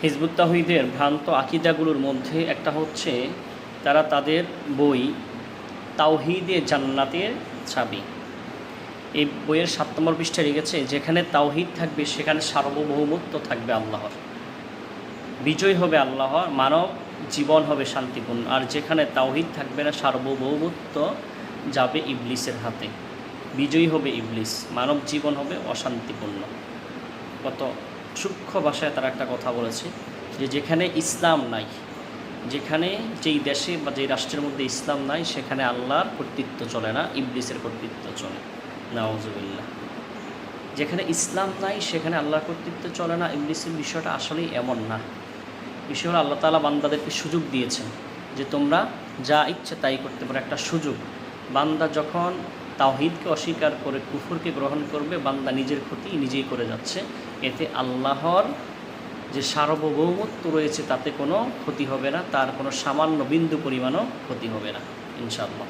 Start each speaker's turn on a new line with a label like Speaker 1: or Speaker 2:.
Speaker 1: Hizb ut তাওহীদের ভ্রান্ত আকিদাগুলোর মধ্যে একটা হচ্ছে তারা তাদের বই তাওহীদে জান্নাতের চাবি, এই বইয়ের 7 নম্বর পৃষ্ঠায় লিখেছে, যেখানে তাওহীদ থাকবে সেখানে সার্বভৌমত্ব থাকবে আল্লাহর, বিজয় হবে আল্লাহর, মানব জীবন হবে শান্তিপূর্ণ। আর যেখানে তাওহীদ থাকবে না, সার্বভৌমত্ব যাবে ইবলিসের হাতে, বিজয়ী হবে ইবলিস, মানব জীবন হবে অশান্তিপূর্ণ। কত সূক্ষ্ম ভাষায় তারা একটা কথা বলেছে যে যেখানে ইসলাম নাই, যেখানে যেই দেশে বা যেই রাষ্ট্রের মধ্যে ইসলাম নাই সেখানে আল্লাহর কর্তৃত্ব চলে না, ইবলিসের কর্তৃত্ব চলে। নাউজুবিল্লাহ। যেখানে ইসলাম নাই সেখানে আল্লাহর কর্তৃত্ব চলে না, ইবলিসের বিষয়টা আসলেই এমন না। বিষয় হলো আল্লাহ তাআলা বান্দাদেরকে সুযোগ দিয়েছেন যে তোমরা যা ইচ্ছে তাই করতে পারো, একটা সুযোগ। বান্দা যখন তাওহীদকে অস্বীকার করে কুফরকে গ্রহণ করবে, বান্দা নিজের ক্ষতি নিজেই করে যাচ্ছে। এতে আল্লাহর যে সার্বভৌমত্ব রয়েছে তাতে কোনো ক্ষতি হবে না, তার কোনো সামান্য বিন্দু পরিমাণও ক্ষতি হবে না ইনশাআল্লাহ।